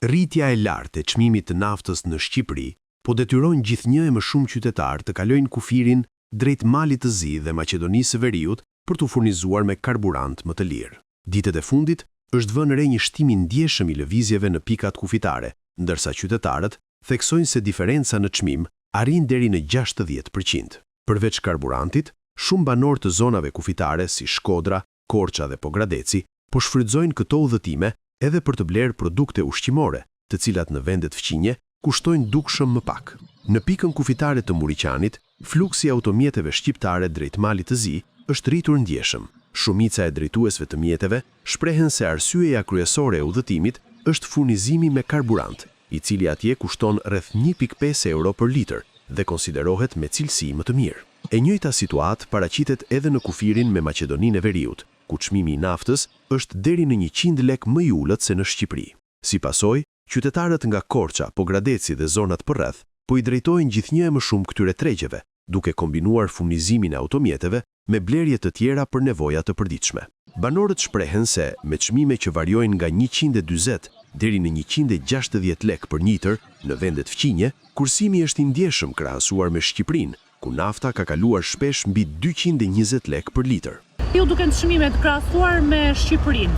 Rritja e lartë e çmimit të naftës në Shqipëri po detyron gjithnjë e më shumë qytetar të kalojnë kufirin drejt Malit të Zi dhe Maqedonisë së Veriut për t'u furnizuar me karburant më të lirë. Ditët e fundit është vënë re një shtim i ndjeshëm i lëvizjeve në pikat kufitare, ndërsa qytetarët theksojnë se diferenca në çmim arrin deri në 60%. Përveç karburantit, shumë banorë të zonave kufitare si Shkodra, Korça dhe Pogradeci po shfrytëzojnë këto udhëtime edhe për të blerë produkte ushqimore, të cilat në vendet fqinje kushtojnë dukshëm më pak. Në pikën kufitare të Muriqanit, fluksi i automjeteve shqiptare drejt Malit të Zi është rritur ndjeshëm. Shumica e drejtuesve të mjeteve shprehen se arsyeja kryesore e udhëtimit është furnizimi me karburant, i cili atje kushton rreth 1.5 euro për litër dhe konsiderohet me cilësi më të mirë. E njëjta situatë paraqitet edhe në kufirin me Maqedoninë e Veriut, ku çmimi i naftës është deri në 100 lek më i ulët se në Shqipëri. Si pasojë, qytetarët nga Korça, Pogradeci dhe zonat përreth po i drejtojnë gjithnjë e më shumë këtyre tregjeve, duke kombinuar furnizimin e automjeteve me blerje të tjera për nevoja të përditshme. Banorët shprehen se me çmime që variojnë nga 140 deri në 160 lek për litër në vendet fqinje, kursimi është i ndjeshëm krahasuar me Shqipërinë, ku nafta ka kaluar shpesh mbi 220 lek për litër. Ju duken çmimet krahasuar me Shqipërinë.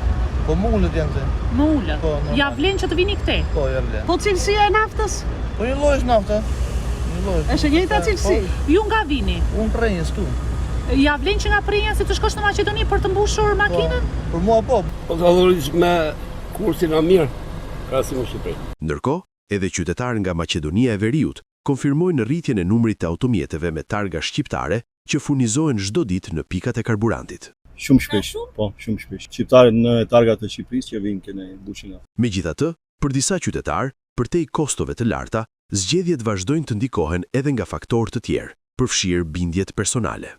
Po më ullët janë të. Më ullët? Po, ja vlen që të vini këte? Po, ja vlen. Po cilësia e naftës? Po një lloj është nafta. Një lloj. Është njëjta cilësi. Ju nga vini? Unë Prenjës këtu. Ja vlen që nga Prenjës si të shkosh në Maqedoni për të mbushur makinën? Për mua po. Po të valorish me kursin a mirë, krahasim me Shqipërinë. Ndërkohë, edhe qytetarë nga Maqedonia e Veriut konfirmojnë rritjen e numrit të automjeteve me targa shqiptare që furnizohen çdo ditë në pikat e karburantit. Shumë shpesh, po, shumë shpesh. Shqiptarët në targat e Shqipërisë që vinë këne bushin. Megjithatë, për disa qytetarë, përtej kostove të larta, zgjedhjet vazhdojnë të ndikohen edhe nga faktorë të tjerë, përfshirë bindjet personale.